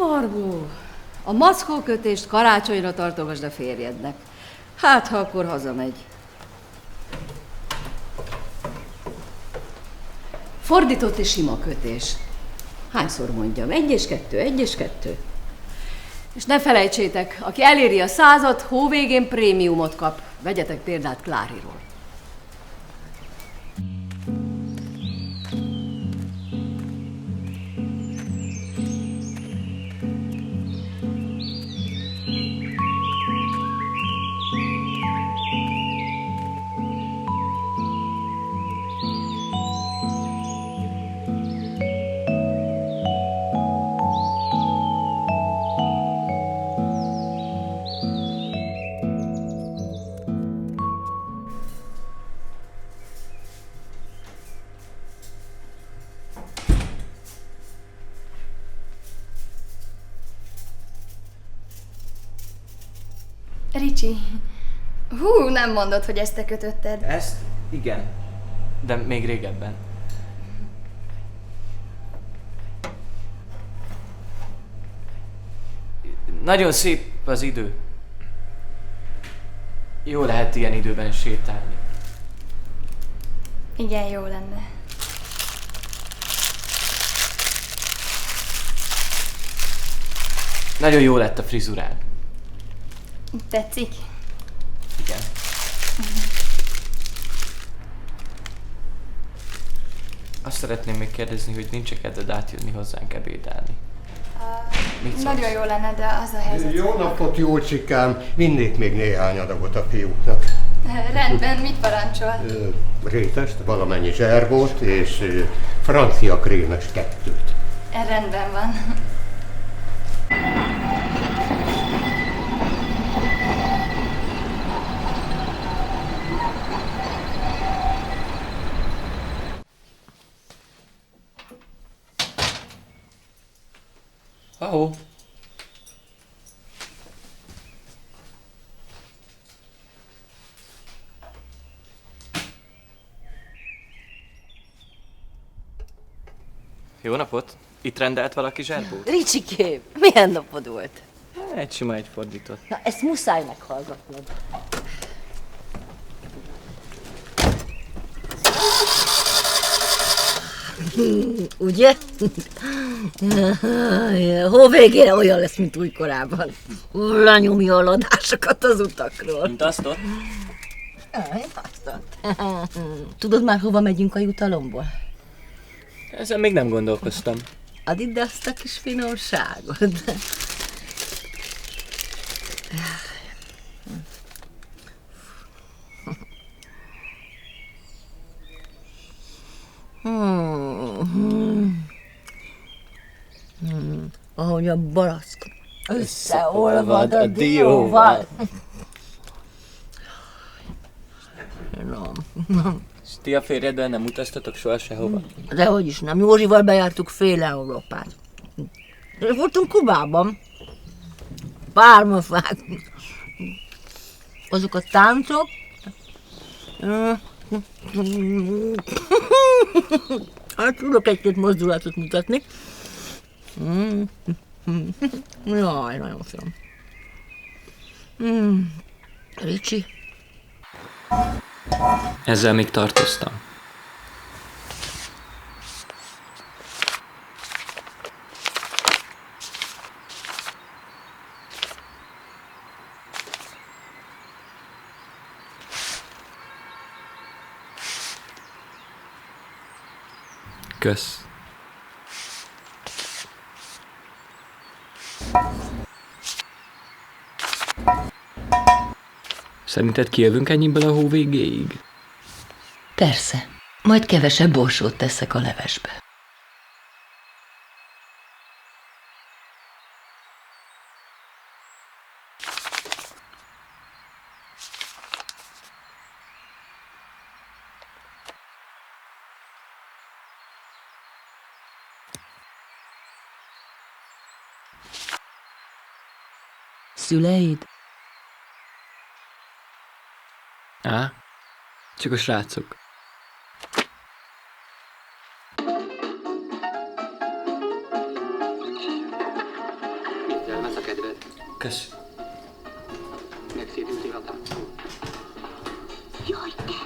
Margó, a mackókötést karácsonyra tartogasd a férjednek. Hát, ha akkor hazamegy. Fordított és sima kötés. Hányszor mondjam? 1 és 2, 1 és 2. És ne felejtsétek, aki eléri a 100-at, hóvégén prémiumot kap. Vegyetek példát Kláriról. Ricsi, nem mondod, hogy ezt te kötötted. Ezt? Igen. De még régebben. Nagyon szép az idő. Jó lehet ilyen időben sétálni. Igen, jó lenne. Nagyon jó lett a frizurád. Tetszik? Igen. Azt szeretném még kérdezni, hogy nincs-e kedved átjönni hozzánk ebédelni. Nagyon jó lenne, de az a helyzet. Jó napot, Júlcsikám! Vinnék még néhány adagot a fiúknak. Rendben, mit parancsol? Rétest, valamennyi zserbót és francia krémes kettőt. Rendben van. Ahó. Jó napot! Itt rendelt valaki zserbót? Ricsikém, milyen napod volt? Egy sima, egy fordított. Na, ezt muszáj meghallgatnod. Ugye? Hó végére olyan lesz, mint újkorában. Lenyomja a ladásokat az utakról. Mint azt ott? Tudod már, hova megyünk a jutalomból? Ezen még nem gondolkoztam. Add ide azt a kis finomságot. Ahogy a barack összeolvad a dióval. És ti a férjeddel nem utaztatok soha sehova? Dehogy is nem. Józsival bejártuk fél Európát. Voltunk Kubában. Pálmafák. Azok a táncok. Hát tudok egy-két mozdulatot mutatni. Jaj, nagyon finom. Ricsi. Ezzel még tartoztam. Kösz. Szerinted kijövünk ennyiből a hó végéig? Persze. Majd kevesebb borsót teszek a levesbe. Szüleid? Á, csak a srácok. kedved? Kösz. Megszédültél a táncról? Jaj, te!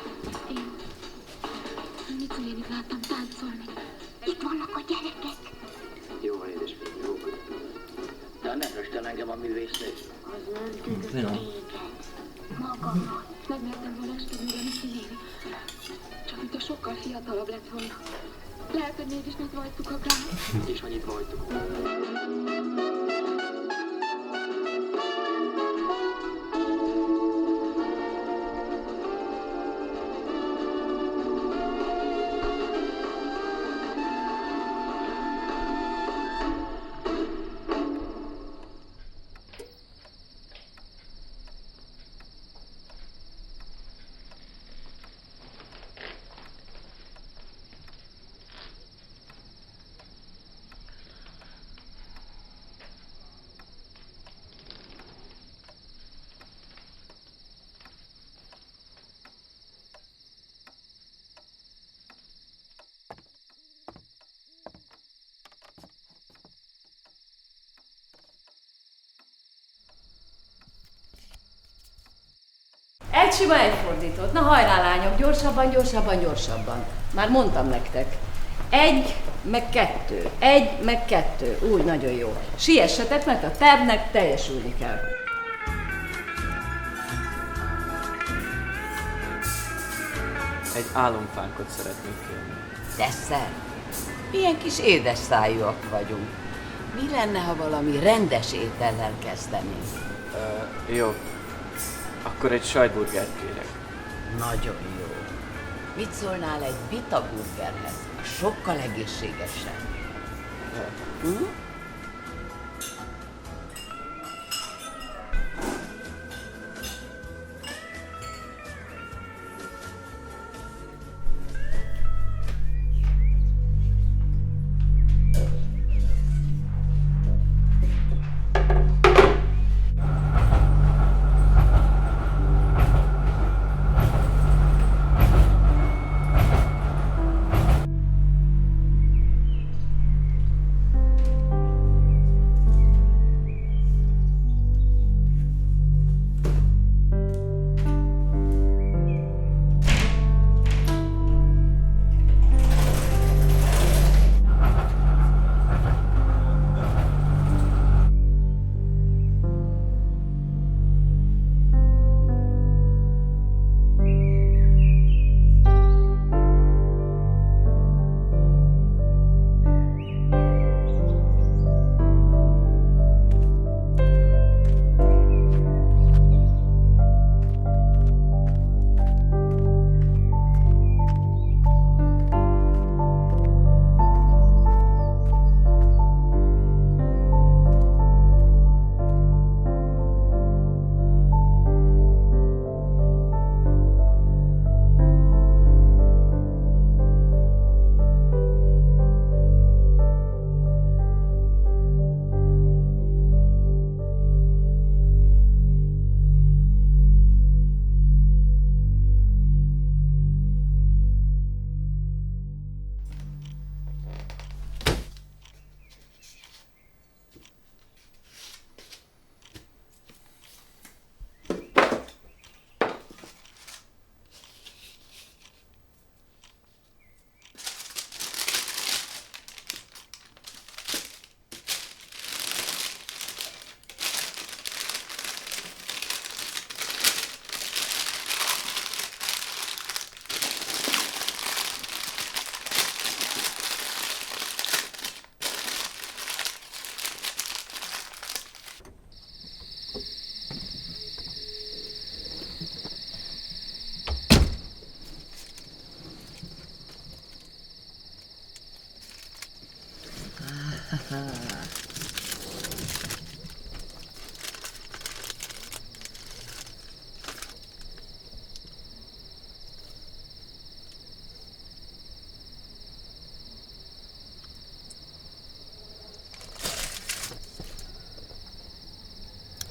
Én Mici nénit láttam táncolni. Itt vannak a gyerekek. Jó van, édesfiam, jó van. De nem röstel engem a művésznő. Az ördög téged. Magammal. Megmertem volna esküdni a Mici néni. Csak mint a sokkal fiatalabb lett volna. Lehet, hogy mégis mit vagytuk a gát. És annyit vagytuk. Egy sima, egy fordított. Na hajrá lányok, gyorsabban, gyorsabban, gyorsabban. Már mondtam nektek. 1 meg 2. 1 meg 2. Úgy, nagyon jó. Siessetek, mert a tervnek teljesülni kell. Egy álomfánkot szeretnék kérni. Desszert? Milyen kis édes szájúak vagyunk. Mi lenne, ha valami rendes étellel kezdenénk? Jó. Akkor egy sajtburgert kérek. Nagyon jó. Mit szólnál egy vita burgerhez? Sokkal egészségesebb. Hm?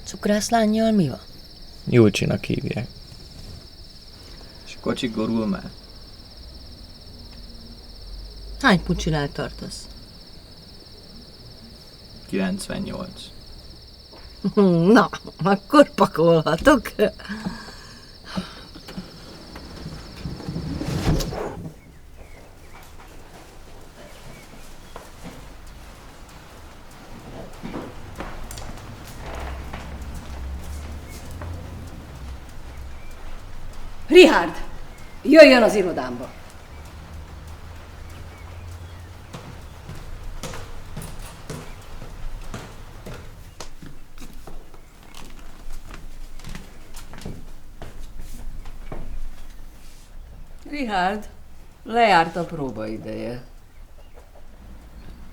Cukrászlánnyal mi van? Julcsinak hívják. És a kocsi gorul már. Hány pucsinál tartasz? 98. Na, akkor pakolhatok. Richard, jöjjön az irodámba! Richard, lejárt a próbaideje.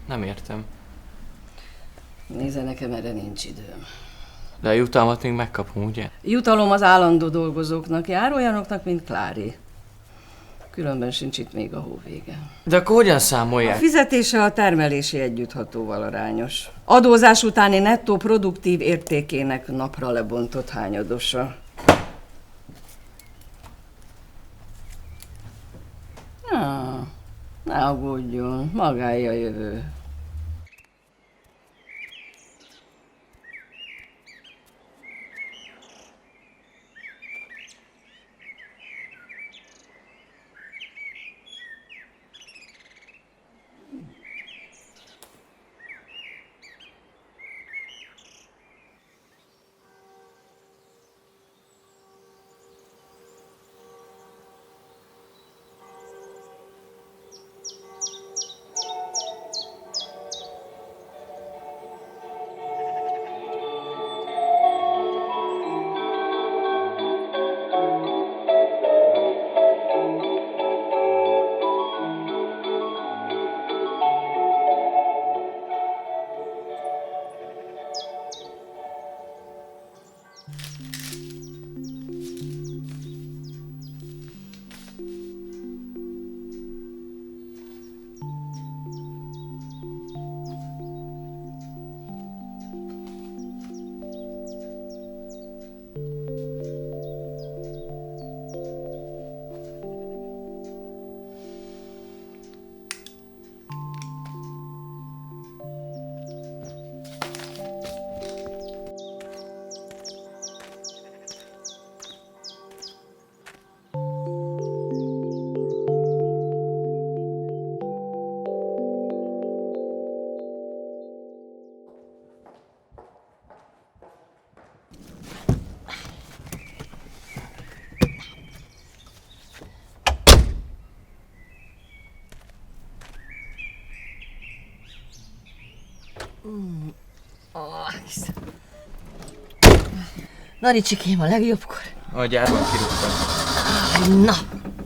Nem értem. Nézze, nekem erre nincs időm. De a jutalmat még megkapom, ugye? Jutalom az állandó dolgozóknak jár, olyanoknak, mint Klári. Különben sincs itt még a hó vége. De akkor hogyan A számolják? fizetése a termelési együtthatóval arányos. Adózás utáni nettó produktív értékének napra lebontott hányadosa. Ne aggódjon, magáé a jövő. Na, Ricsikém, a legjobbkor. A gyárban kirúgtam. Na,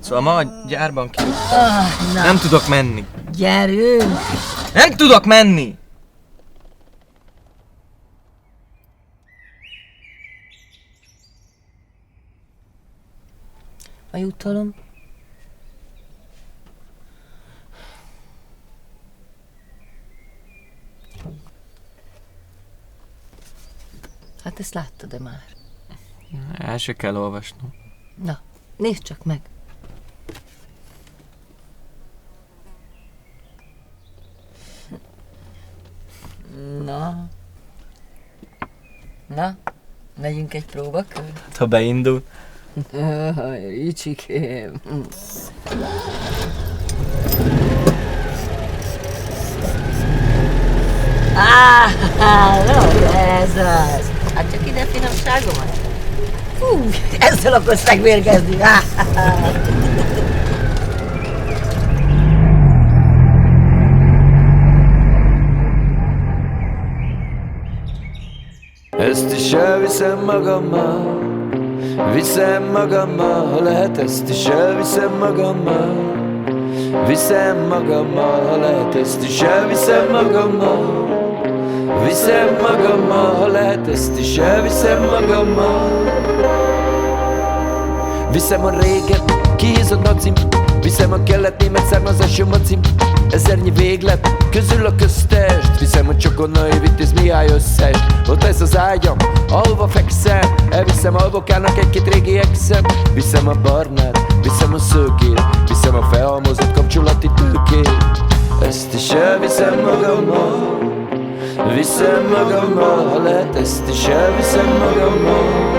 Szóval ma a gyárban kirúgtam. na, Nem tudok menni. gyerünk! Nem tudok menni! A jutalom? Hát ezt láttad-e már? El se kell olvasnom. Na, nézd csak meg! Na? Na? Megyünk egy próbakör? Hát, ha beindul. Ricsikém! No, ez az! Hát csak ide finomságomat! Fú, ezzel akarsz megvérgezni! Ezt is elviszem magammal, viszem magammal, ha lehet, ezt is elviszem magammal. Viszem magammal, ha lehet, ezt is elviszem magammal. Viszem magammal, ha lehet, ezt is elviszem magammal. Viszem a réget, kihízott nacim, viszem a kelet-német származású macim. Ezernyi véglet, közül a köztest, viszem a Csokonai Vitéz Mihály összes. Ott lesz az ágyam, ahova fekszem, elviszem Albokának egy-két régi exem. Viszem a barnát, viszem a szőkét, viszem a felhalmozott kapcsolati tőkét. Ezt is elviszem magammal, Viszem magammal, ha lehet ezt is elviszem magammal.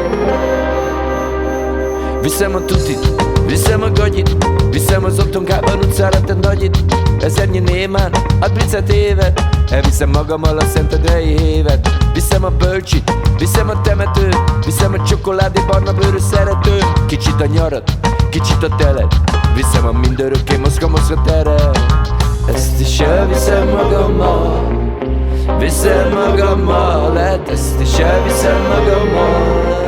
Viszem a tutit, viszem a gagyit, viszem az otthonkában utcára te nagyit. Ezernyi némán, a bricet évet, elviszem magammal a Szentendrei hévet. Viszem a bölcsit, viszem a temetőt, viszem a csokoládé barna bőrű szeretőt. Kicsit a nyarat, kicsit a telet, viszem a mindörökké Moszkva teret. Ezt is elviszem magammal, viszem magammal, lehet ezt is elviszem magammal.